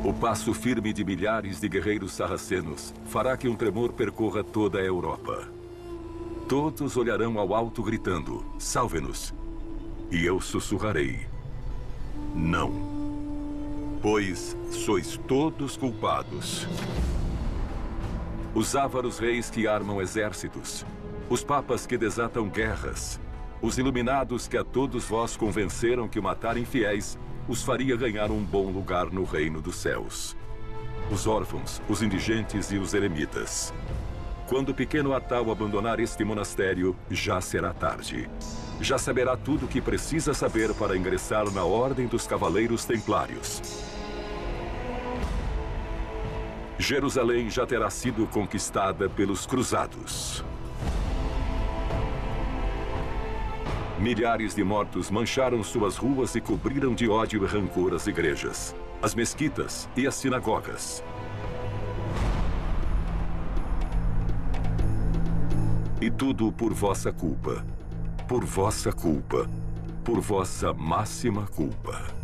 O passo firme de milhares de guerreiros sarracenos fará que um tremor percorra toda a Europa. Todos olharão ao alto gritando, salve-nos. E eu sussurrarei, não. Pois sois todos culpados. Os ávaros reis que armam exércitos, os papas que desatam guerras, os iluminados que a todos vós convenceram que o matar infiéis os faria ganhar um bom lugar no reino dos céus. Os órfãos, os indigentes e os eremitas. Quando o pequeno Atal abandonar este monastério, já será tarde. Já saberá tudo o que precisa saber para ingressar na Ordem dos Cavaleiros Templários. Jerusalém já terá sido conquistada pelos cruzados. Milhares de mortos mancharam suas ruas e cobriram de ódio e rancor as igrejas, as mesquitas e as sinagogas. E tudo por vossa culpa. Por vossa culpa. Por vossa máxima culpa.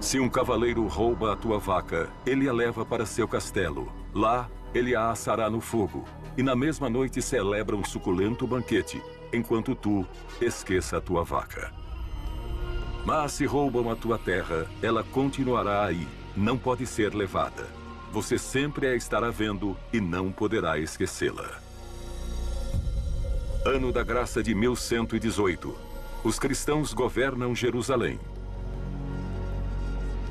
Se um cavaleiro rouba a tua vaca, ele a leva para seu castelo. Lá, ele a assará no fogo. E na mesma noite celebra um suculento banquete, enquanto tu esqueça a tua vaca. Mas se roubam a tua terra, ela continuará aí. Não pode ser levada. Você sempre a estará vendo e não poderá esquecê-la. Ano da Graça de 1118. Os cristãos governam Jerusalém.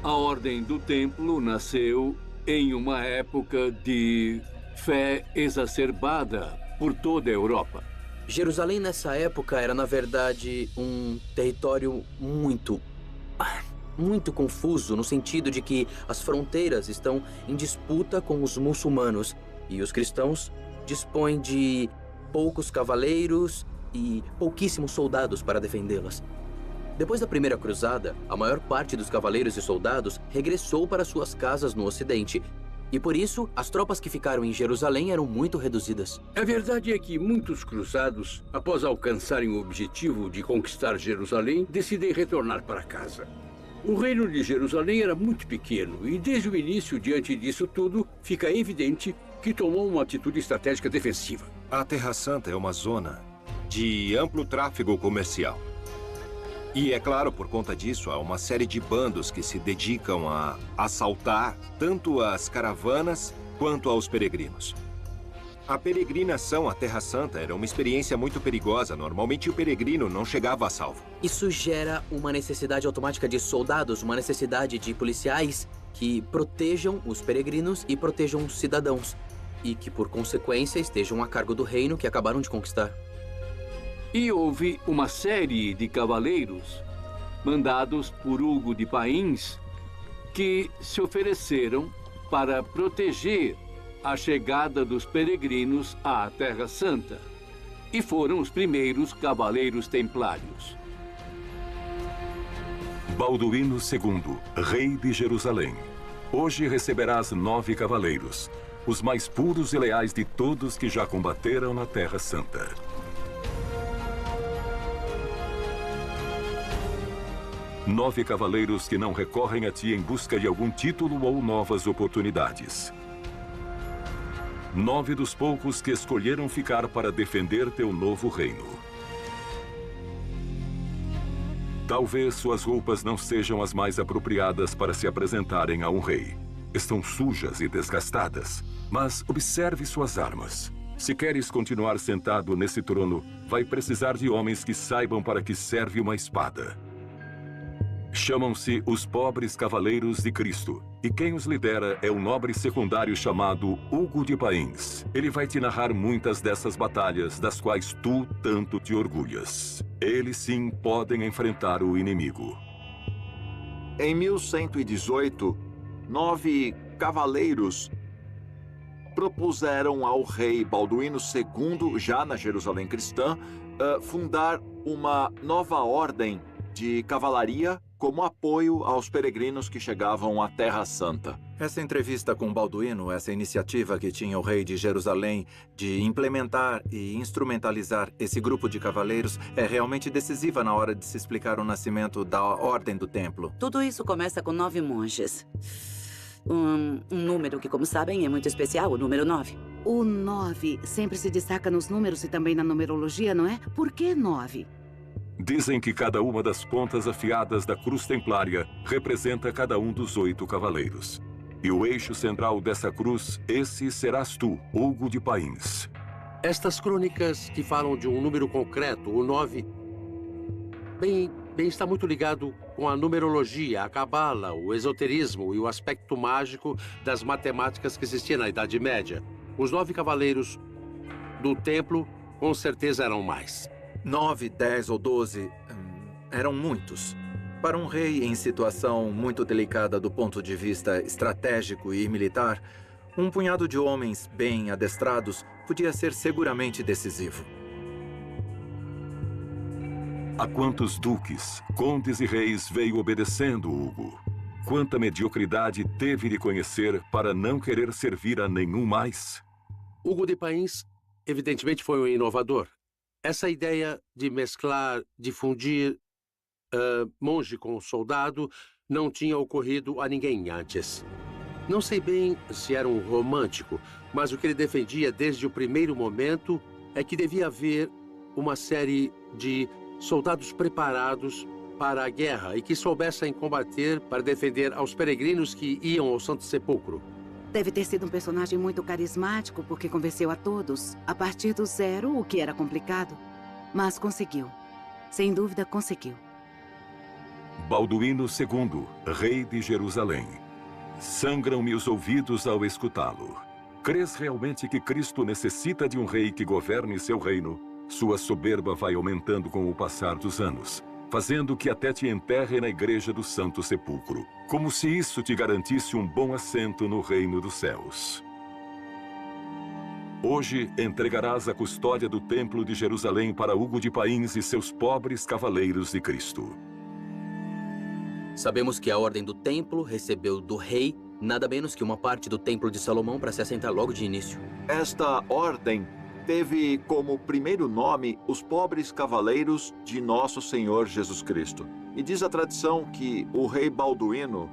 A Ordem do Templo nasceu em uma época de fé exacerbada por toda a Europa. Jerusalém nessa época era, na verdade, um território muito confuso, no sentido de que as fronteiras estão em disputa com os muçulmanos e os cristãos dispõem de poucos cavaleiros e pouquíssimos soldados para defendê-las. Depois da Primeira Cruzada, a maior parte dos cavaleiros e soldados regressou para suas casas no Ocidente. E por isso, as tropas que ficaram em Jerusalém eram muito reduzidas. A verdade é que muitos cruzados, após alcançarem o objetivo de conquistar Jerusalém, decidem retornar para casa. O reino de Jerusalém era muito pequeno e, desde o início, diante disso tudo, fica evidente que tomou uma atitude estratégica defensiva. A Terra Santa é uma zona de amplo tráfego comercial. E, é claro, por conta disso, há uma série de bandos que se dedicam a assaltar tanto as caravanas quanto aos peregrinos. A peregrinação à Terra Santa era uma experiência muito perigosa. Normalmente, o peregrino não chegava a salvo. Isso gera uma necessidade automática de soldados, uma necessidade de policiais que protejam os peregrinos e protejam os cidadãos. E que, por consequência, estejam a cargo do reino que acabaram de conquistar. E houve uma série de cavaleiros, mandados por Hugo de Pains, que se ofereceram para proteger a chegada dos peregrinos à Terra Santa. E foram os primeiros cavaleiros templários. Balduíno II, rei de Jerusalém. Hoje receberás 9 cavaleiros, os mais puros e leais de todos que já combateram na Terra Santa. 9 cavaleiros que não recorrem a ti em busca de algum título ou novas oportunidades. 9 dos poucos que escolheram ficar para defender teu novo reino. Talvez suas roupas não sejam as mais apropriadas para se apresentarem a um rei. Estão sujas e desgastadas, mas observe suas armas. Se queres continuar sentado nesse trono, vai precisar de homens que saibam para que serve uma espada. Chamam-se os pobres cavaleiros de Cristo, e quem os lidera é um nobre secundário chamado Hugo de Pains. Ele vai te narrar muitas dessas batalhas das quais tu tanto te orgulhas. Eles sim podem enfrentar o inimigo. Em 1118, 9 cavaleiros propuseram ao rei Balduíno II, já na Jerusalém cristã, fundar uma nova ordem de cavalaria como apoio aos peregrinos que chegavam à Terra Santa. Essa entrevista com Balduíno, essa iniciativa que tinha o rei de Jerusalém de implementar e instrumentalizar esse grupo de cavaleiros é realmente decisiva na hora de se explicar o nascimento da Ordem do Templo. Tudo isso começa com 9 monges. Um número que, como sabem, é muito especial, o número 9. O 9 sempre se destaca nos números e também na numerologia, não é? Por que 9? Dizem que cada uma das pontas afiadas da cruz templária representa cada um dos 8 cavaleiros. E o eixo central dessa cruz, esse serás tu, Hugo de Pains. Estas crônicas que falam de um número concreto, o 9, bem, está muito ligado com a numerologia, a cabala, o esoterismo e o aspecto mágico das matemáticas que existia na Idade Média. Os 9 cavaleiros do templo, com certeza, eram mais. 9, 10 ou 12 eram muitos. Para um rei em situação muito delicada do ponto de vista estratégico e militar, um punhado de homens bem adestrados podia ser seguramente decisivo. A quantos duques, condes e reis veio obedecendo Hugo? Quanta mediocridade teve de conhecer para não querer servir a nenhum mais? Hugo de Pains, evidentemente, foi um inovador. Essa ideia de mesclar, de fundir monge com soldado não tinha ocorrido a ninguém antes. Não sei bem se era um romântico, mas o que ele defendia desde o primeiro momento é que devia haver uma série de soldados preparados para a guerra e que soubessem combater para defender aos peregrinos que iam ao Santo Sepulcro. Deve ter sido um personagem muito carismático, porque convenceu a todos, a partir do zero, o que era complicado. Mas conseguiu. Sem dúvida, conseguiu. Balduíno II, rei de Jerusalém. Sangram-me os ouvidos ao escutá-lo. Crês realmente que Cristo necessita de um rei que governe seu reino? Sua soberba vai aumentando com o passar dos anos, fazendo que até te enterre na igreja do Santo Sepulcro, como se isso te garantisse um bom assento no reino dos céus. Hoje entregarás a custódia do Templo de Jerusalém para Hugo de Pains e seus pobres cavaleiros de Cristo. Sabemos que a Ordem do Templo recebeu do rei nada menos que uma parte do Templo de Salomão para se assentar logo de início. Esta ordem teve como primeiro nome os pobres cavaleiros de Nosso Senhor Jesus Cristo. E diz a tradição que o rei Balduíno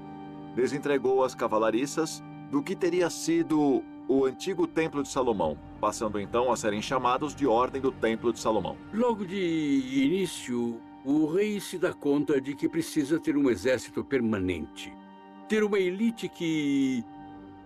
lhes entregou as cavalariças do que teria sido o antigo Templo de Salomão, passando então a serem chamados de Ordem do Templo de Salomão. Logo de início, o rei se dá conta de que precisa ter um exército permanente. Ter uma elite que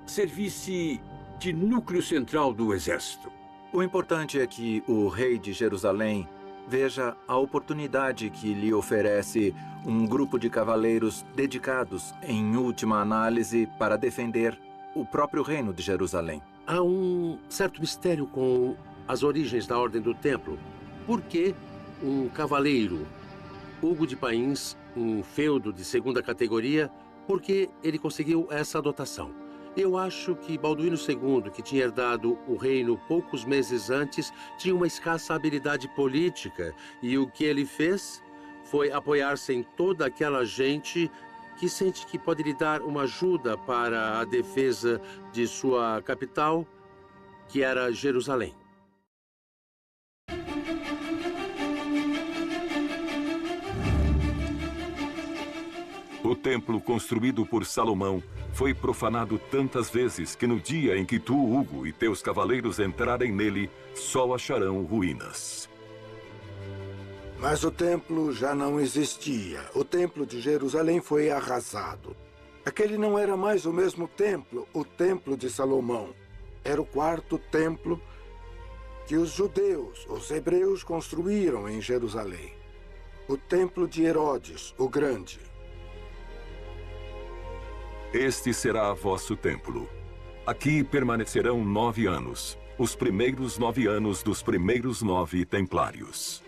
servisse de núcleo central do exército. O importante é que o rei de Jerusalém veja a oportunidade que lhe oferece um grupo de cavaleiros dedicados, em última análise, para defender o próprio reino de Jerusalém. Há um certo mistério com as origens da Ordem do Templo. Por que um cavaleiro, Hugo de Pains, um feudo de segunda categoria, por que ele conseguiu essa dotação? Eu acho que Balduíno II, que tinha herdado o reino poucos meses antes, tinha uma escassa habilidade política. E o que ele fez foi apoiar-se em toda aquela gente que sente que pode lhe dar uma ajuda para a defesa de sua capital, que era Jerusalém. O templo construído por Salomão foi profanado tantas vezes que no dia em que tu, Hugo, e teus cavaleiros entrarem nele, só acharão ruínas. Mas o templo já não existia. O templo de Jerusalém foi arrasado. Aquele não era mais o mesmo templo, o templo de Salomão. Era o quarto templo que os judeus, os hebreus, construíram em Jerusalém. O templo de Herodes, o Grande. Este será vosso templo. Aqui permanecerão 9 anos, os primeiros 9 anos dos primeiros 9 templários.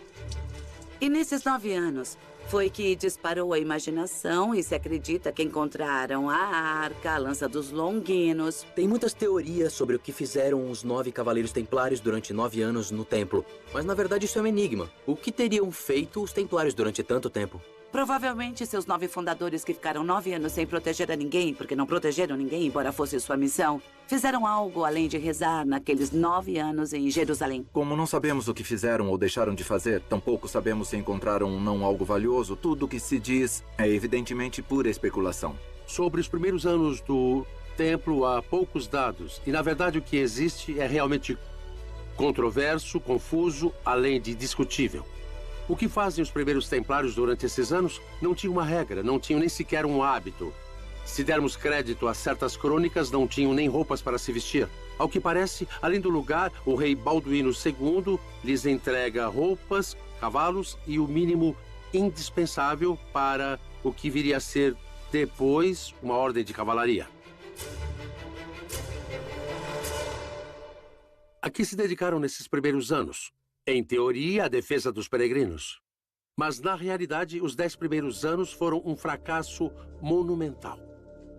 E nesses 9 anos, foi que disparou a imaginação e se acredita que encontraram a arca, a lança dos longinos. Tem muitas teorias sobre o que fizeram os 9 cavaleiros templários durante 9 anos no templo. Mas na verdade isso é um enigma. O que teriam feito os templários durante tanto tempo? Provavelmente seus 9 fundadores que ficaram 9 anos sem proteger a ninguém, porque não protegeram ninguém, embora fosse sua missão, fizeram algo além de rezar naqueles 9 anos em Jerusalém. Como não sabemos o que fizeram ou deixaram de fazer, tampouco sabemos se encontraram ou não algo valioso, tudo o que se diz é evidentemente pura especulação. Sobre os primeiros anos do templo, há poucos dados. E, na verdade, o que existe é realmente controverso, confuso, além de discutível. O que fazem os primeiros templários durante esses anos não tinha uma regra, não tinham nem sequer um hábito. Se dermos crédito a certas crônicas, não tinham nem roupas para se vestir. Ao que parece, além do lugar, o rei Balduíno II lhes entrega roupas, cavalos e o mínimo indispensável para o que viria a ser depois uma ordem de cavalaria. A que se dedicaram nesses primeiros anos? Em teoria, a defesa dos peregrinos. Mas, na realidade, os 10 primeiros anos foram um fracasso monumental.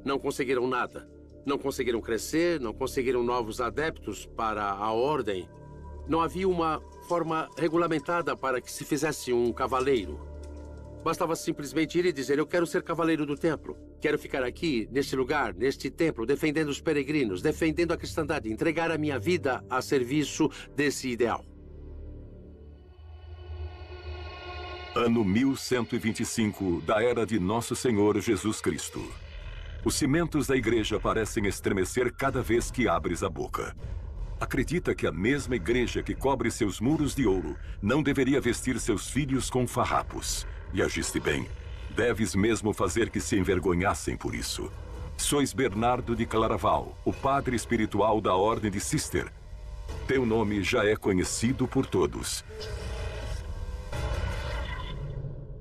Não conseguiram nada. Não conseguiram crescer, não conseguiram novos adeptos para a ordem. Não havia uma forma regulamentada para que se fizesse um cavaleiro. Bastava simplesmente ir e dizer: eu quero ser cavaleiro do templo. Quero ficar aqui, neste lugar, neste templo, defendendo os peregrinos, defendendo a cristandade, entregar a minha vida a serviço desse ideal. Ano 1125 da era de Nosso Senhor Jesus Cristo. Os cimentos da igreja parecem estremecer cada vez que abres a boca. Acredita que a mesma igreja que cobre seus muros de ouro não deveria vestir seus filhos com farrapos. E agiste bem. Deves mesmo fazer que se envergonhassem por isso. Sois Bernardo de Claraval, o padre espiritual da Ordem de Cister. Teu nome já é conhecido por todos.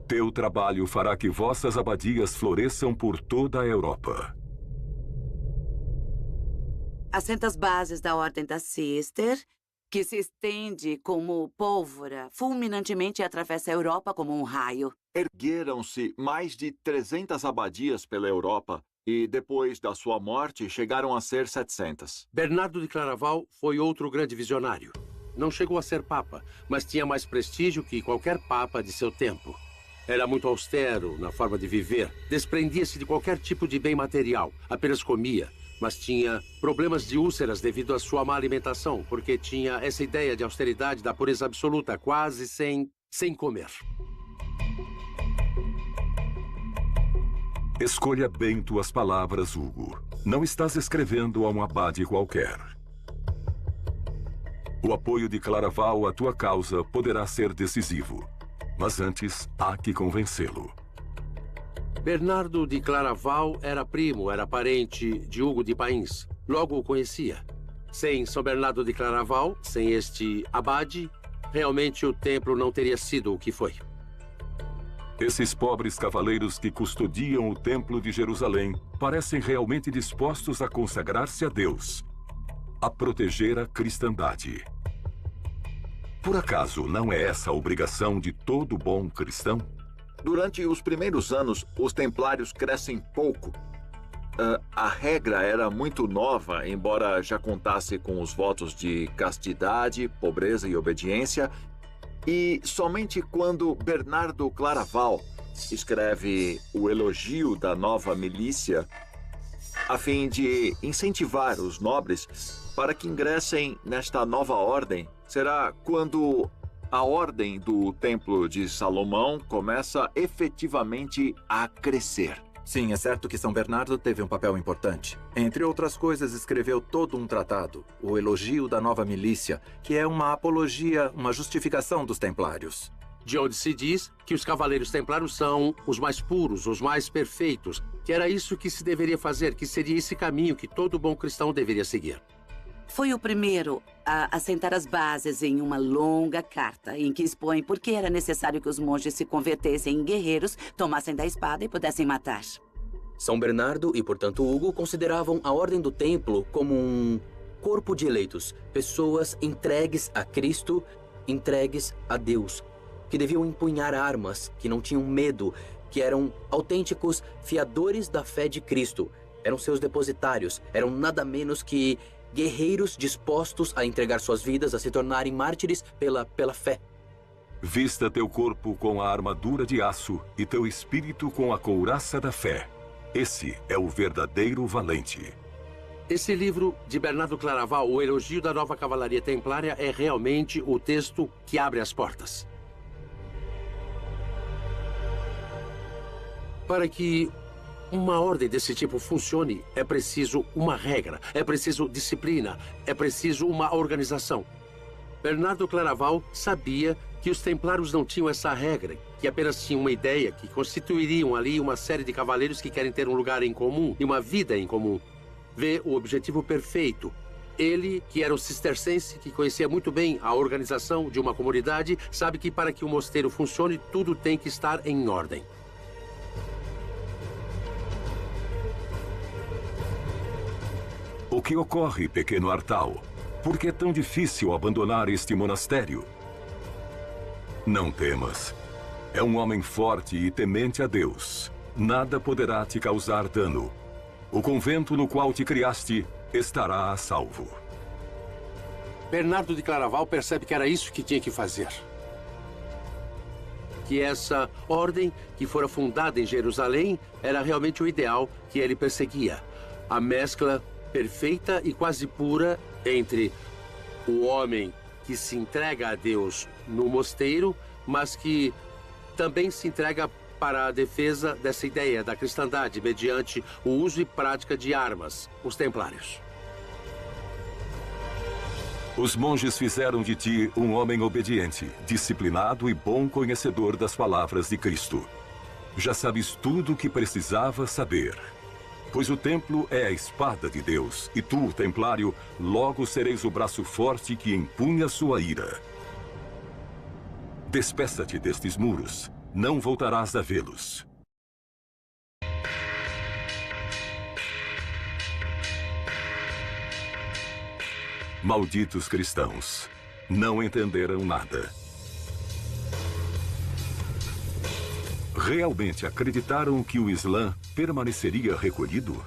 Teu trabalho fará que vossas abadias floresçam por toda a Europa. Assenta as bases da Ordem da Cister, que se estende como pólvora fulminantemente e atravessa a Europa como um raio. Ergueram-se mais de 300 abadias pela Europa e, depois da sua morte, chegaram a ser 700. Bernardo de Claraval foi outro grande visionário. Não chegou a ser papa, mas tinha mais prestígio que qualquer papa de seu tempo. Era muito austero na forma de viver, desprendia-se de qualquer tipo de bem material, apenas comia, mas tinha problemas de úlceras devido à sua má alimentação, porque tinha essa ideia de austeridade, da pureza absoluta, quase sem comer. Escolha bem tuas palavras, Hugo. Não estás escrevendo a um abade qualquer. O apoio de Claraval à tua causa poderá ser decisivo. Mas antes, há que convencê-lo. Bernardo de Claraval era primo, era parente de Hugo de Pains. Logo o conhecia. Sem São Bernardo de Claraval, sem este abade, realmente o templo não teria sido o que foi. Esses pobres cavaleiros que custodiam o templo de Jerusalém parecem realmente dispostos a consagrar-se a Deus, a proteger a cristandade. Por acaso, não é essa a obrigação de todo bom cristão? Durante os primeiros anos, os templários crescem pouco. A regra era muito nova, embora já contasse com os votos de castidade, pobreza e obediência. E somente quando Bernardo Claraval escreve o elogio da nova milícia, a fim de incentivar os nobres para que ingressem nesta nova ordem, será quando a ordem do Templo de Salomão começa efetivamente a crescer. Sim, é certo que São Bernardo teve um papel importante. Entre outras coisas, escreveu todo um tratado, o Elogio da Nova Milícia, que é uma apologia, uma justificação dos templários. De onde se diz que os cavaleiros templários são os mais puros, os mais perfeitos, que era isso que se deveria fazer, que seria esse caminho que todo bom cristão deveria seguir. foi o primeiro a assentar as bases em uma longa carta, em que expõe por que era necessário que os monges se convertessem em guerreiros, tomassem da espada e pudessem matar. São Bernardo e, portanto, Hugo consideravam a Ordem do Templo como um corpo de eleitos, pessoas entregues a Cristo, entregues a Deus, que deviam empunhar armas, que não tinham medo, que eram autênticos fiadores da fé de Cristo. Eram seus depositários, eram nada menos que guerreiros dispostos a entregar suas vidas, a se tornarem mártires pela fé. Vista teu corpo com a armadura de aço e teu espírito com a couraça da fé. Esse é o verdadeiro valente. Esse livro de Bernardo Claraval, O Elogio da Nova Cavalaria Templária, é realmente o texto que abre as portas. Para que uma ordem desse tipo funcione, é preciso uma regra, é preciso disciplina, é preciso uma organização. Bernardo Claraval sabia que os templários não tinham essa regra, que apenas tinham uma ideia, que constituiriam ali uma série de cavaleiros que querem ter um lugar em comum e uma vida em comum. Vê o objetivo perfeito. Ele, que era um cistercense, que conhecia muito bem a organização de uma comunidade, sabe que para que o mosteiro funcione, tudo tem que estar em ordem. O que ocorre, pequeno Artal? Por que é tão difícil abandonar este monastério? Não temas. É um homem forte e temente a Deus. Nada poderá te causar dano. O convento no qual te criaste estará a salvo. Bernardo de Claraval percebe que era isso que tinha que fazer. Que essa ordem, que fora fundada em Jerusalém, era realmente o ideal que ele perseguia. A mescla perfeita e quase pura entre o homem que se entrega a Deus no mosteiro, mas que também se entrega para a defesa dessa ideia da cristandade mediante o uso e prática de armas, os templários. Os monges fizeram de ti um homem obediente, disciplinado e bom conhecedor das palavras de Cristo. Já sabes tudo o que precisava saber. Pois o templo é a espada de Deus, e tu, templário, logo sereis o braço forte que empunha sua ira. Despeça-te destes muros, não voltarás a vê-los. Malditos cristãos, não entenderam nada. Realmente acreditaram que o Islã permaneceria recolhido?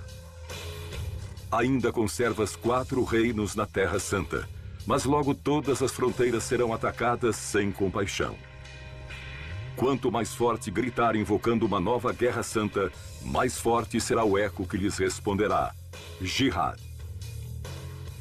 Ainda conservas 4 reinos na Terra Santa, mas logo todas as fronteiras serão atacadas sem compaixão. Quanto mais forte gritar invocando uma nova guerra santa, mais forte será o eco que lhes responderá: Jihad.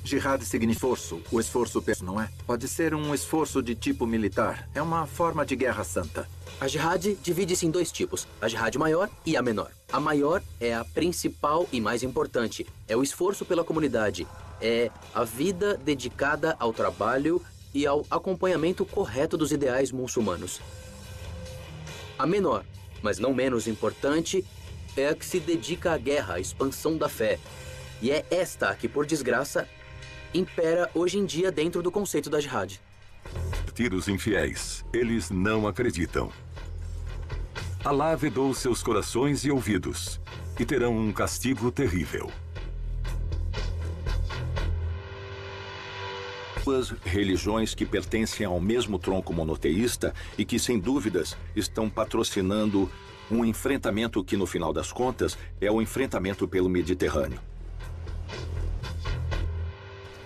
Jihad significa esforço. O esforço, não é? Pode ser um esforço de tipo militar. É uma forma de guerra santa. A Jihad divide-se em 2 tipos, a Jihad maior e a menor. A maior é a principal e mais importante. É o esforço pela comunidade. É a vida dedicada ao trabalho e ao acompanhamento correto dos ideais muçulmanos. A menor, mas não menos importante, é a que se dedica à guerra, à expansão da fé. E é esta que, por desgraça, impera hoje em dia dentro do conceito da Jihad. Os infiéis, eles não acreditam. Alá vedou seus corações e ouvidos, e terão um castigo terrível. Duas religiões que pertencem ao mesmo tronco monoteísta e que, sem dúvidas, estão patrocinando um enfrentamento que, no final das contas, é o enfrentamento pelo Mediterrâneo.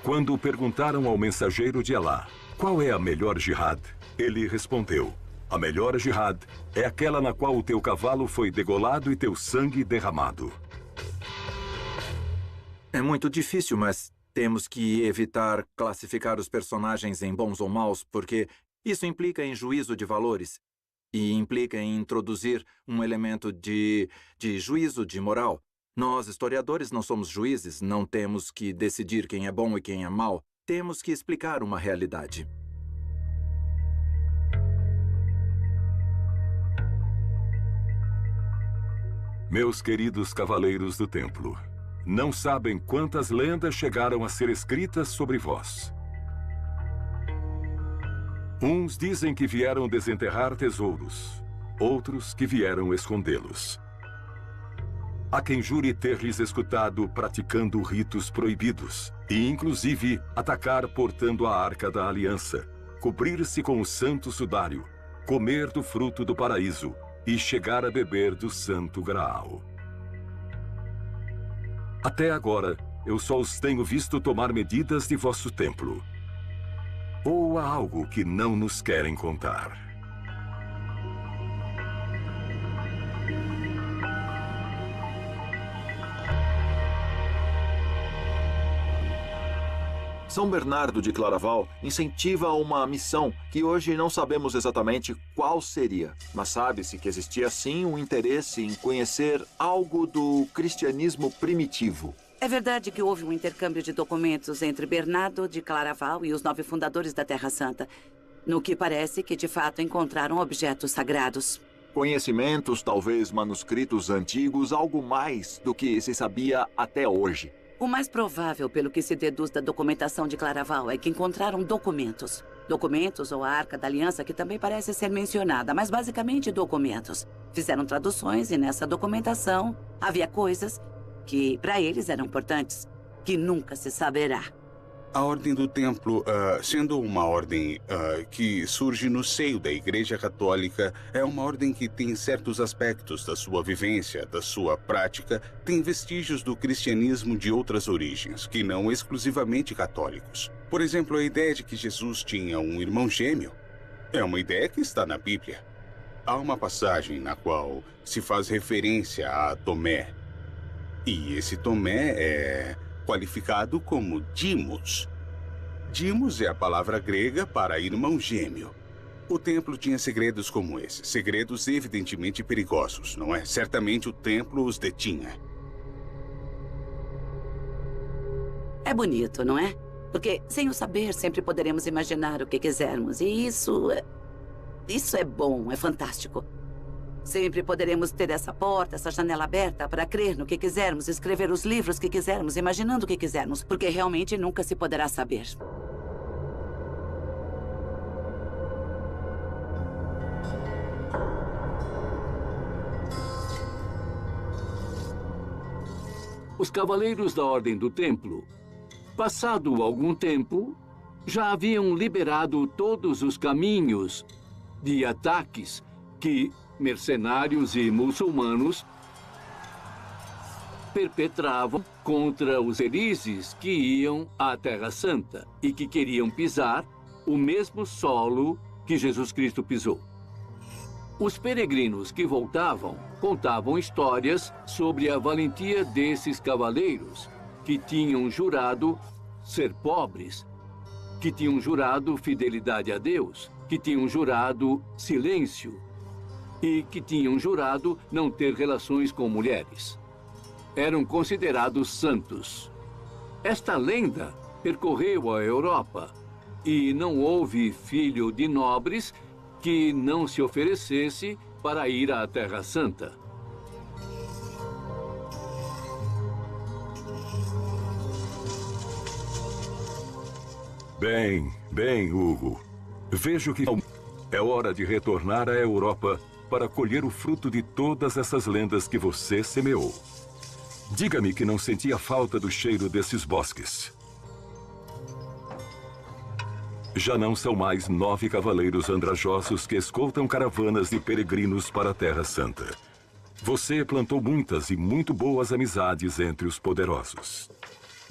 Quando perguntaram ao mensageiro de Alá qual é a melhor jihad, ele respondeu: a melhor jihad é aquela na qual o teu cavalo foi degolado e teu sangue derramado. É muito difícil, mas temos que evitar classificar os personagens em bons ou maus, porque isso implica em juízo de valores e implica em introduzir um elemento de juízo de moral. Nós, historiadores, não somos juízes, não temos que decidir quem é bom e quem é mau. Temos que explicar uma realidade. Meus queridos cavaleiros do templo, não sabem quantas lendas chegaram a ser escritas sobre vós. Uns dizem que vieram desenterrar tesouros, outros que vieram escondê-los. Há quem jure ter lhes escutado praticando ritos proibidos e, inclusive, atacar portando a Arca da Aliança, cobrir-se com o santo sudário, comer do fruto do paraíso e chegar a beber do santo Graal. Até agora, eu só os tenho visto tomar medidas de vosso templo. Ou há algo que não nos querem contar? São Bernardo de Claraval incentiva uma missão que hoje não sabemos exatamente qual seria, mas sabe-se que existia sim um interesse em conhecer algo do cristianismo primitivo. É verdade que houve um intercâmbio de documentos entre Bernardo de Claraval e os 9 fundadores da Terra Santa, no que parece que de fato encontraram objetos sagrados. Conhecimentos, talvez manuscritos antigos, algo mais do que se sabia até hoje. O mais provável, pelo que se deduz da documentação de Claraval, é que encontraram documentos. Documentos ou a Arca da Aliança, que também parece ser mencionada, mas basicamente documentos. Fizeram traduções e nessa documentação havia coisas que para eles eram importantes, que nunca se saberá. A Ordem do Templo, sendo uma ordem que surge no seio da Igreja Católica, é uma ordem que tem certos aspectos da sua vivência, da sua prática, tem vestígios do cristianismo de outras origens, que não exclusivamente católicos. Por exemplo, a ideia de que Jesus tinha um irmão gêmeo é uma ideia que está na Bíblia. Há uma passagem na qual se faz referência a Tomé, e esse Tomé é qualificado como Dimos. Dimos é a palavra grega para irmão gêmeo. O templo tinha segredos como esse, segredos evidentemente perigosos, não é? Certamente o templo os detinha. É bonito, não é? Porque sem o saber sempre poderemos imaginar o que quisermos, e isso é bom, é fantástico. Sempre poderemos ter essa porta, essa janela aberta para crer no que quisermos, escrever os livros que quisermos, imaginando o que quisermos, porque realmente nunca se poderá saber. Os Cavaleiros da Ordem do Templo, passado algum tempo, já haviam liberado todos os caminhos de ataques que mercenários e muçulmanos perpetravam contra os felizes que iam à Terra Santa e que queriam pisar o mesmo solo que Jesus Cristo pisou. Os peregrinos que voltavam contavam histórias sobre a valentia desses cavaleiros que tinham jurado ser pobres, que tinham jurado fidelidade a Deus, que tinham jurado silêncio e que tinham jurado não ter relações com mulheres. Eram considerados santos. Esta lenda percorreu a Europa e não houve filho de nobres que não se oferecesse para ir à Terra Santa. Bem, Hugo. Vejo que é hora de retornar à Europa para colher o fruto de todas essas lendas que você semeou. Diga-me que não sentia falta do cheiro desses bosques. Já não são mais 9 cavaleiros andrajosos que escoltam caravanas de peregrinos para a Terra Santa. Você plantou muitas e muito boas amizades entre os poderosos.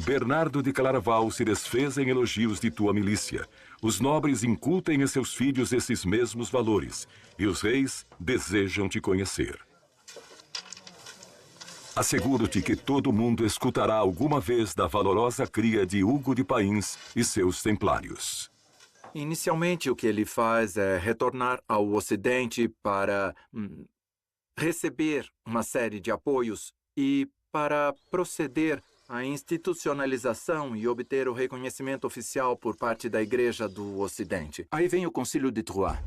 Bernardo de Claraval se desfez em elogios de tua milícia. Os nobres incutem em seus filhos esses mesmos valores, e os reis desejam te conhecer. Asseguro-te que todo mundo escutará alguma vez da valorosa cria de Hugo de Pains e seus templários. Inicialmente, o que ele faz é retornar ao Ocidente para receber uma série de apoios e para proceder à institucionalização e obter o reconhecimento oficial por parte da Igreja do Ocidente. Aí vem o Concílio de Troyes.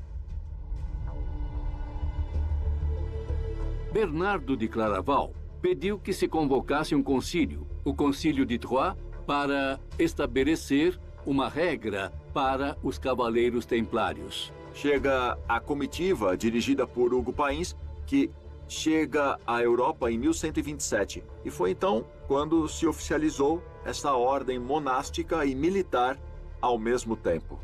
Bernardo de Claraval pediu que se convocasse um concílio, o Concílio de Troyes, para estabelecer uma regra para os Cavaleiros Templários. Chega a comitiva dirigida por Hugo Pains, que chega à Europa em 1127. E foi então quando se oficializou essa ordem monástica e militar ao mesmo tempo.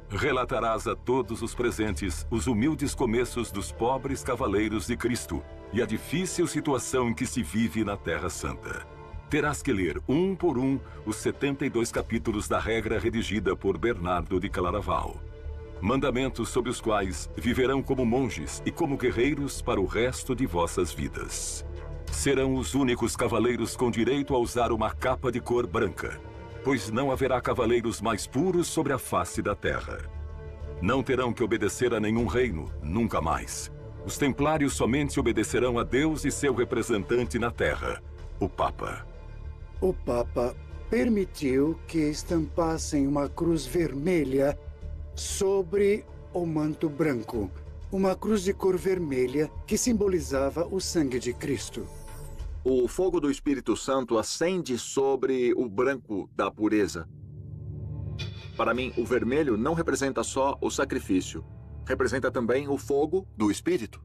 Relatarás a todos os presentes os humildes começos dos pobres cavaleiros de Cristo e a difícil situação em que se vive na Terra Santa. Terás que ler um por um os 72 capítulos da regra redigida por Bernardo de Claraval. Mandamentos sobre os quais viverão como monges e como guerreiros para o resto de vossas vidas. Serão os únicos cavaleiros com direito a usar uma capa de cor branca, pois não haverá cavaleiros mais puros sobre a face da terra. Não terão que obedecer a nenhum reino, nunca mais. Os templários somente obedecerão a Deus e seu representante na terra, o Papa. O Papa permitiu que estampassem uma cruz vermelha sobre o manto branco. Uma cruz de cor vermelha que simbolizava o sangue de Cristo. O fogo do Espírito Santo acende sobre o branco da pureza. Para mim, o vermelho não representa só o sacrifício. Representa também o fogo do Espírito.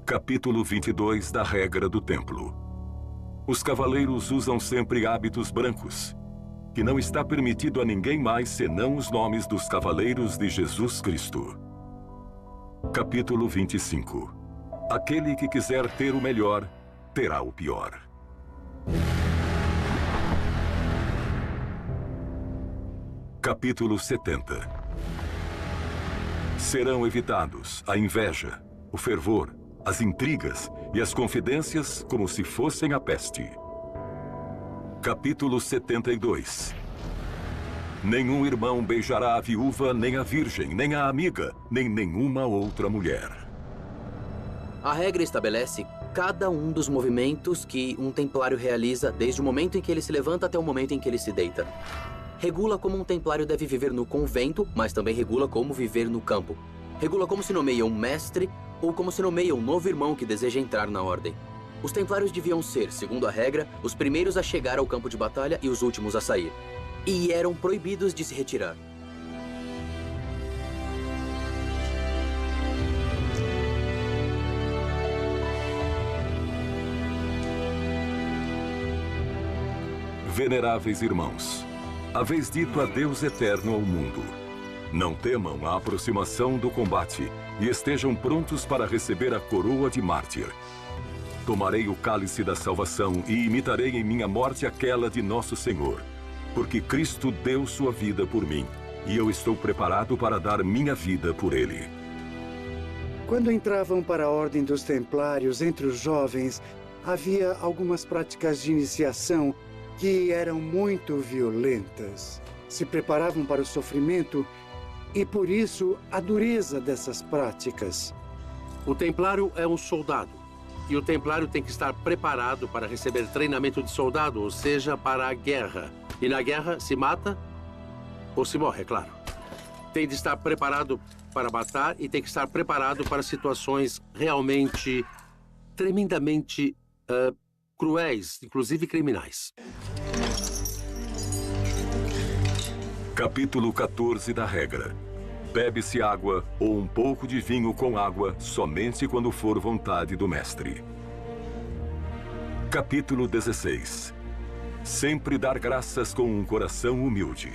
Capítulo 22 da Regra do Templo. Os cavaleiros usam sempre hábitos brancos, que não está permitido a ninguém mais senão os nomes dos cavaleiros de Jesus Cristo. Capítulo 25. Aquele que quiser ter o melhor, terá o pior. Capítulo 70. Serão evitados a inveja, o fervor, as intrigas e as confidências como se fossem a peste. Capítulo 72. Nenhum irmão beijará a viúva, nem a virgem, nem a amiga, nem nenhuma outra mulher. A regra estabelece cada um dos movimentos que um templário realiza desde o momento em que ele se levanta até o momento em que ele se deita. Regula como um templário deve viver no convento, mas também regula como viver no campo. Regula como se nomeia um mestre ou como se nomeia um novo irmão que deseja entrar na ordem. Os templários deviam ser, segundo a regra, os primeiros a chegar ao campo de batalha e os últimos a sair. E eram proibidos de se retirar. Veneráveis irmãos, haveis dito adeus eterno ao mundo. Não temam a aproximação do combate e estejam prontos para receber a coroa de mártir. Tomarei o cálice da salvação e imitarei em minha morte aquela de nosso Senhor, porque Cristo deu sua vida por mim, e eu estou preparado para dar minha vida por ele. Quando entravam para a Ordem dos Templários entre os jovens, havia algumas práticas de iniciação que eram muito violentas. Se preparavam para o sofrimento e, por isso, a dureza dessas práticas. O templário é um soldado. E o templário tem que estar preparado para receber treinamento de soldado, ou seja, para a guerra. E na guerra se mata ou se morre, é claro. Tem de estar preparado para matar e tem que estar preparado para situações realmente, tremendamente cruéis, inclusive criminais. Capítulo 14 da regra. Bebe-se água ou um pouco de vinho com água somente quando for vontade do mestre. Capítulo 16. Sempre dar graças com um coração humilde.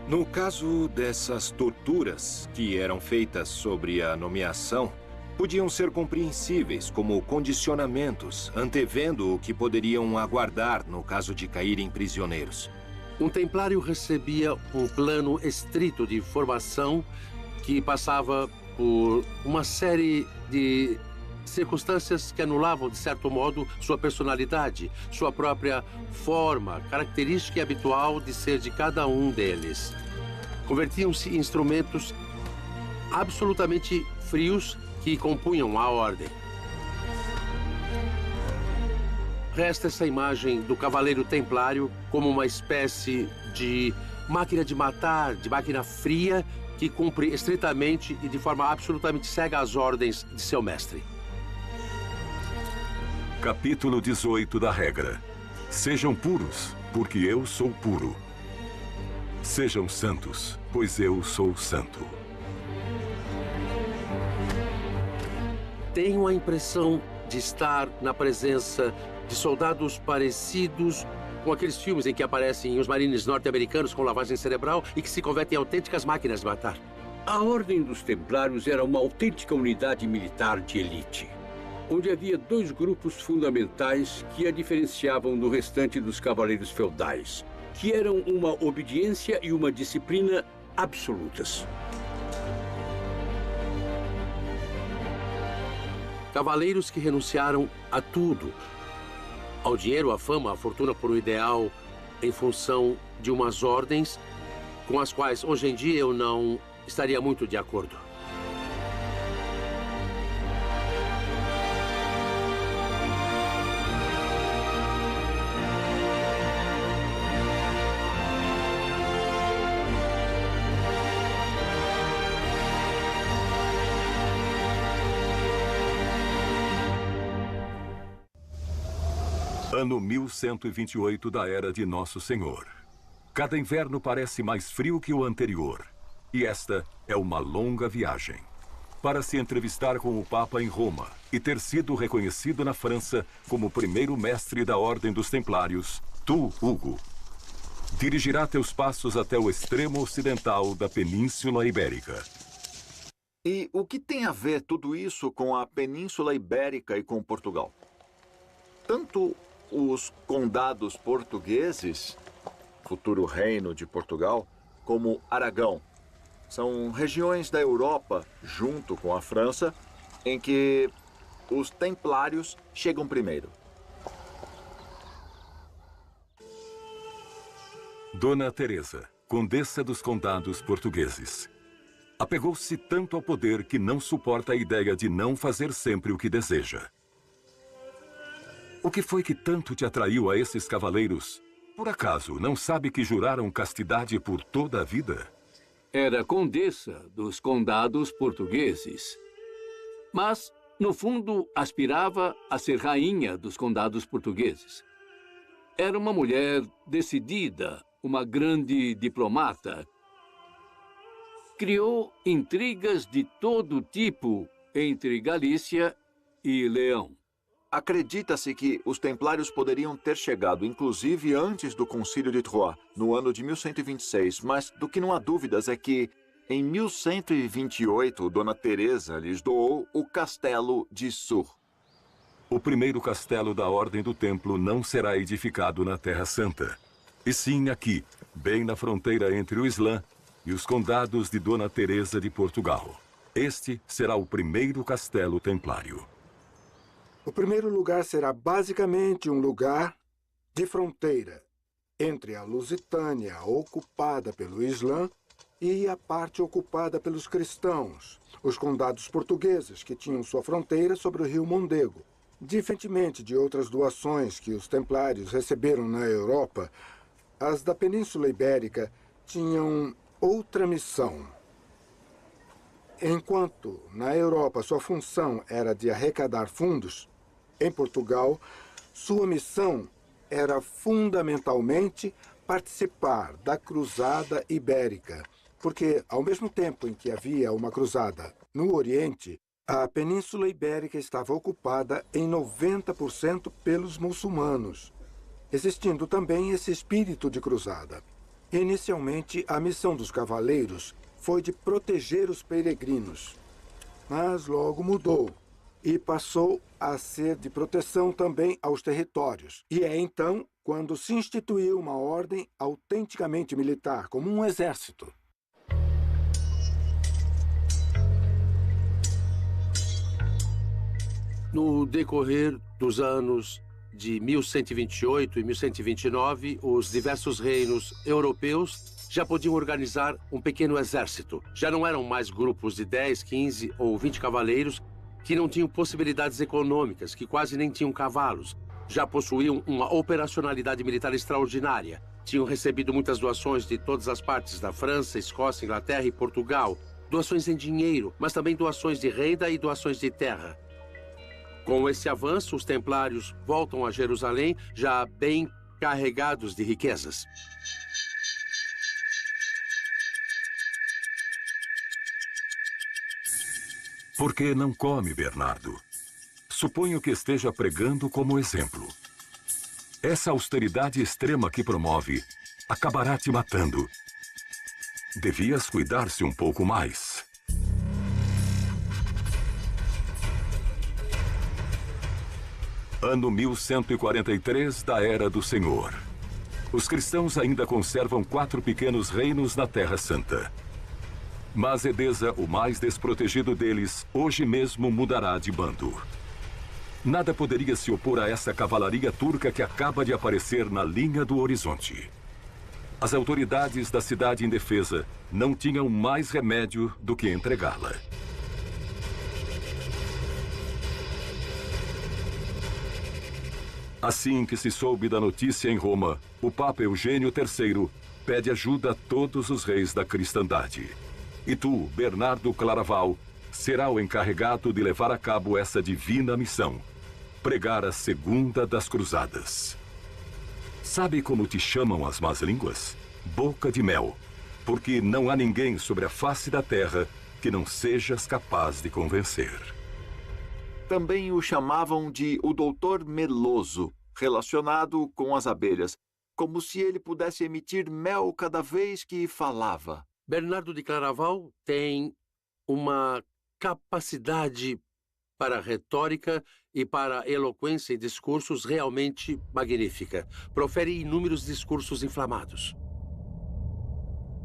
No caso dessas torturas que eram feitas sobre a nomeação, podiam ser compreensíveis como condicionamentos, antevendo o que poderiam aguardar no caso de caírem prisioneiros. Um templário recebia um plano estrito de formação que passava por uma série de circunstâncias que anulavam, de certo modo, sua personalidade, sua própria forma, característica habitual de ser de cada um deles. Convertiam-se em instrumentos absolutamente frios que compunham a ordem. resta essa imagem do Cavaleiro Templário como uma espécie de máquina de matar, de máquina fria, que cumpre estritamente e de forma absolutamente cega as ordens de seu mestre. Capítulo 18 da regra. Sejam puros, porque eu sou puro. Sejam santos, pois eu sou santo. Tenho a impressão de estar na presença de soldados parecidos com aqueles filmes em que aparecem os marines norte-americanos com lavagem cerebral e que se convertem em autênticas máquinas de matar. A Ordem dos Templários era uma autêntica unidade militar de elite, onde havia dois grupos fundamentais que a diferenciavam do restante dos cavaleiros feudais, que eram uma obediência e uma disciplina absolutas. Cavaleiros que renunciaram a tudo. Ao dinheiro, à fama, à fortuna por um ideal, em função de umas ordens com as quais hoje em dia eu não estaria muito de acordo. Ano 1128 da Era de Nosso Senhor. Cada inverno parece mais frio que o anterior. E esta é uma longa viagem. Para se entrevistar com o Papa em Roma e ter sido reconhecido na França como primeiro mestre da Ordem dos Templários, tu, Hugo, dirigirá teus passos até o extremo ocidental da Península Ibérica. E o que tem a ver tudo isso com a Península Ibérica e com Portugal? Tanto os condados portugueses, futuro reino de Portugal, como Aragão, são regiões da Europa, junto com a França, em que os templários chegam primeiro. Dona Teresa, condessa dos condados portugueses. Apegou-se tanto ao poder que não suporta a ideia de não fazer sempre o que deseja. O que foi que tanto te atraiu a esses cavaleiros? Por acaso, não sabe que juraram castidade por toda a vida? Era condessa dos condados portugueses. Mas, no fundo, aspirava a ser rainha dos condados portugueses. Era uma mulher decidida, uma grande diplomata. Criou intrigas de todo tipo entre Galícia e Leão. Acredita-se que os templários poderiam ter chegado, inclusive, antes do Concílio de Troyes, no ano de 1126, mas do que não há dúvidas é que, em 1128, Dona Teresa lhes doou o castelo de Sur. O primeiro castelo da Ordem do Templo não será edificado na Terra Santa, e sim aqui, bem na fronteira entre o Islã e os condados de Dona Teresa de Portugal. Este será o primeiro castelo templário. O primeiro lugar será basicamente um lugar de fronteira entre a Lusitânia, ocupada pelo Islã, e a parte ocupada pelos cristãos, os condados portugueses, que tinham sua fronteira sobre o rio Mondego. Diferentemente de outras doações que os templários receberam na Europa, as da Península Ibérica tinham outra missão. Enquanto na Europa sua função era de arrecadar fundos, em Portugal, sua missão era fundamentalmente participar da Cruzada Ibérica, porque ao mesmo tempo em que havia uma cruzada no Oriente, a Península Ibérica estava ocupada em 90% pelos muçulmanos, existindo também esse espírito de cruzada. Inicialmente, a missão dos cavaleiros foi de proteger os peregrinos, mas logo mudou e passou a ser de proteção também aos territórios. E é então quando se instituiu uma ordem autenticamente militar, como um exército. No decorrer dos anos de 1128 e 1129, os diversos reinos europeus já podiam organizar um pequeno exército. Já não eram mais grupos de 10, 15 ou 20 cavaleiros que não tinham possibilidades econômicas, que quase nem tinham cavalos. já possuíam uma operacionalidade militar extraordinária. Tinham recebido muitas doações de todas as partes da França, Escócia, Inglaterra e Portugal. Doações em dinheiro, mas também doações de renda e doações de terra. Com esse avanço, os templários voltam a Jerusalém já bem carregados de riquezas. Por que não come, Bernardo? Suponho que esteja pregando como exemplo. Essa austeridade extrema que promove acabará te matando. Devias cuidar-se um pouco mais. Ano 1143 da Era do Senhor. Os cristãos ainda conservam 4 pequenos reinos na Terra Santa. Mas Edesa, o mais desprotegido deles, hoje mesmo mudará de bando. Nada poderia se opor a essa cavalaria turca que acaba de aparecer na linha do horizonte. As autoridades da cidade indefesa não tinham mais remédio do que entregá-la. Assim que se soube da notícia em Roma, o Papa Eugênio III pede ajuda a todos os reis da cristandade. E tu, Bernardo Claraval, será o encarregado de levar a cabo essa divina missão: pregar a segunda das cruzadas. Sabe como te chamam as más línguas? Boca de mel, porque não há ninguém sobre a face da terra que não sejas capaz de convencer. Também o chamavam de o doutor meloso, relacionado com as abelhas, como se ele pudesse emitir mel cada vez que falava. Bernardo de Claraval tem uma capacidade para retórica e para eloquência em discursos realmente magnífica. Profere inúmeros discursos inflamados.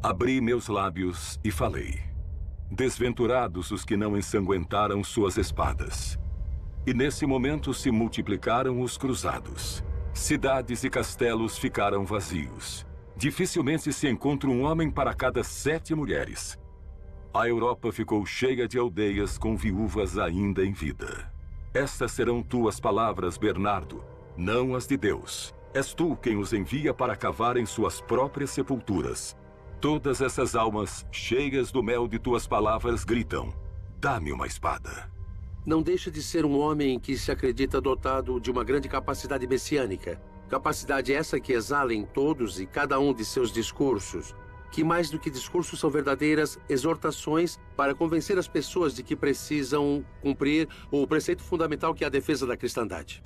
Abri meus lábios e falei. Desventurados os que não ensanguentaram suas espadas. E nesse momento se multiplicaram os cruzados. Cidades e castelos ficaram vazios. Dificilmente se encontra um homem para cada 7 mulheres. A Europa ficou cheia de aldeias com viúvas ainda em vida. Estas serão tuas palavras, Bernardo, não as de Deus. És tu quem os envia para cavarem suas próprias sepulturas. Todas essas almas, cheias do mel de tuas palavras, gritam: dá-me uma espada. Não deixa de ser um homem que se acredita dotado de uma grande capacidade messiânica. Capacidade essa que exala em todos e cada um de seus discursos, que mais do que discursos são verdadeiras exortações para convencer as pessoas de que precisam cumprir o preceito fundamental que é a defesa da cristandade.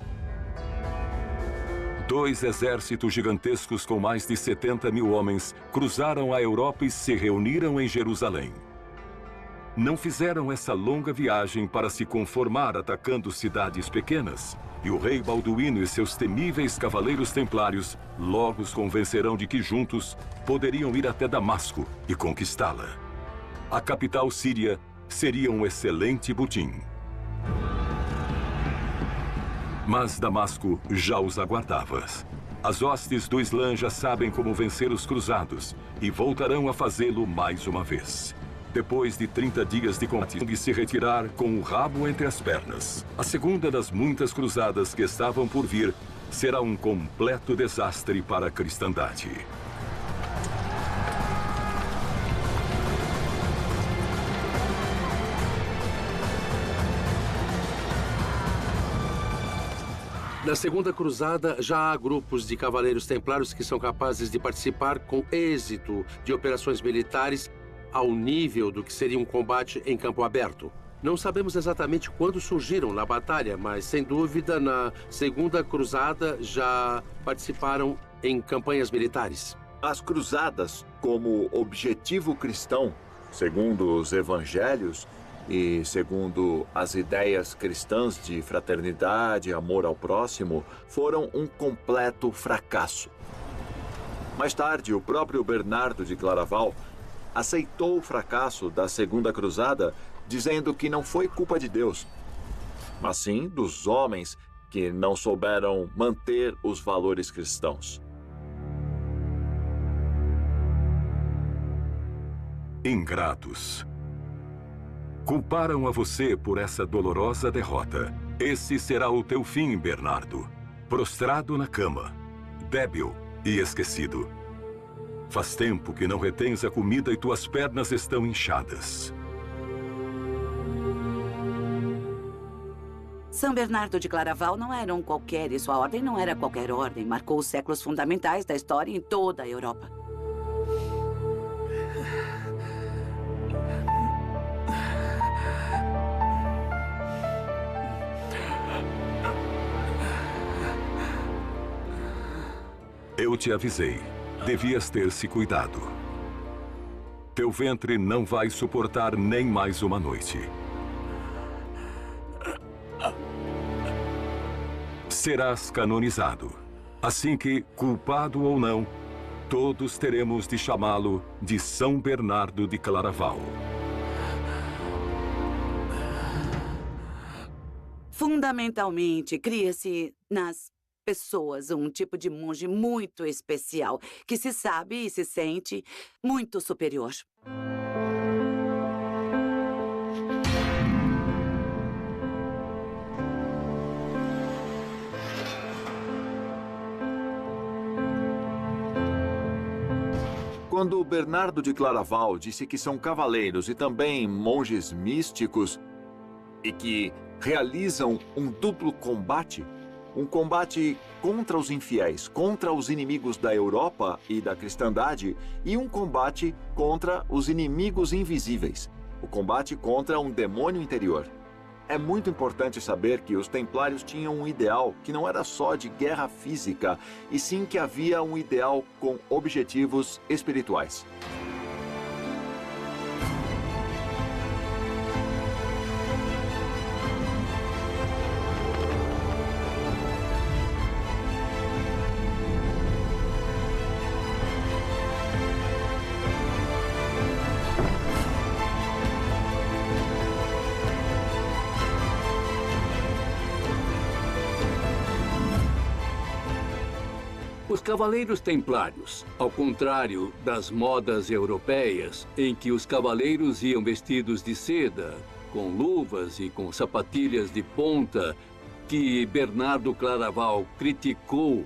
2 exércitos gigantescos com mais de 70 mil homens cruzaram a Europa e se reuniram em Jerusalém. Não fizeram essa longa viagem para se conformar atacando cidades pequenas. E o rei Balduíno e seus temíveis cavaleiros templários logo os convencerão de que juntos poderiam ir até Damasco e conquistá-la. A capital síria seria um excelente butim. Mas Damasco já os aguardava. As hostes do Islã já sabem como vencer os cruzados e voltarão a fazê-lo mais uma vez. Depois de 30 dias de combate, de se retirar com o rabo entre as pernas. A segunda das muitas cruzadas que estavam por vir será um completo desastre para a cristandade. Na Segunda Cruzada, já há grupos de cavaleiros templários que são capazes de participar com êxito de operações militares ao nível do que seria um combate em campo aberto. Não sabemos exatamente quando surgiram na batalha, mas, sem dúvida, na Segunda Cruzada já participaram em campanhas militares. As cruzadas, como objetivo cristão, segundo os evangelhos e segundo as ideias cristãs de fraternidade e amor ao próximo, foram um completo fracasso. Mais tarde, o próprio Bernardo de Claraval aceitou o fracasso da Segunda Cruzada, dizendo que não foi culpa de Deus, mas sim dos homens que não souberam manter os valores cristãos. Ingratos. Culparam a você por essa dolorosa derrota. Esse será o teu fim, Bernardo. prostrado na cama, débil e esquecido. Faz tempo que não retens a comida e tuas pernas estão inchadas. São Bernardo de Claraval não era um qualquer e sua ordem não era qualquer ordem. Marcou os séculos fundamentais da história em toda a Europa. Eu te avisei. Devias ter se cuidado. Teu ventre não vai suportar nem mais uma noite. Serás canonizado. Assim que, culpado ou não, todos teremos de chamá-lo de São Bernardo de Claraval. Fundamentalmente, cria-se nas pessoas um tipo de monge muito especial, que se sabe e se sente muito superior. Quando Bernardo de Claraval disse que são cavaleiros e também monges místicos e que realizam um duplo combate, um combate contra os infiéis, contra os inimigos da Europa e da cristandade, e um combate contra os inimigos invisíveis, o combate contra um demônio interior. É muito importante saber que os templários tinham um ideal que não era só de guerra física, e sim que havia um ideal com objetivos espirituais. Os cavaleiros templários, ao contrário das modas europeias, em que os cavaleiros iam vestidos de seda, com luvas e com sapatilhas de ponta, que Bernardo Claraval criticou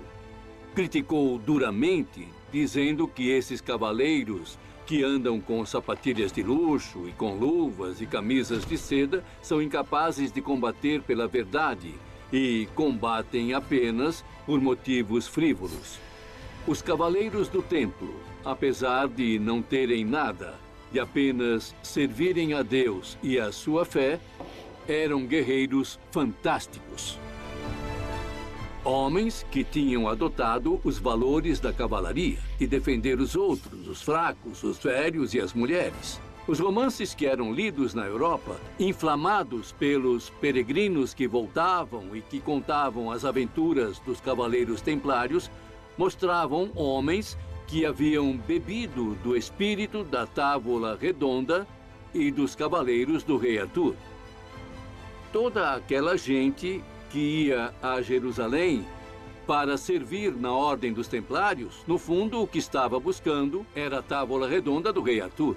duramente, dizendo que esses cavaleiros que andam com sapatilhas de luxo e com luvas e camisas de seda são incapazes de combater pela verdade e combatem apenas por motivos frívolos. Os cavaleiros do templo, apesar de não terem nada, de apenas servirem a Deus e a sua fé, eram guerreiros fantásticos. Homens que tinham adotado os valores da cavalaria e defender os outros, os fracos, os velhos e as mulheres. Os romances que eram lidos na Europa, inflamados pelos peregrinos que voltavam e que contavam as aventuras dos cavaleiros templários, mostravam homens que haviam bebido do espírito da Távola Redonda e dos cavaleiros do rei Arthur. Toda aquela gente que ia a Jerusalém para servir na Ordem dos Templários, no fundo, o que estava buscando era a Távola Redonda do rei Arthur.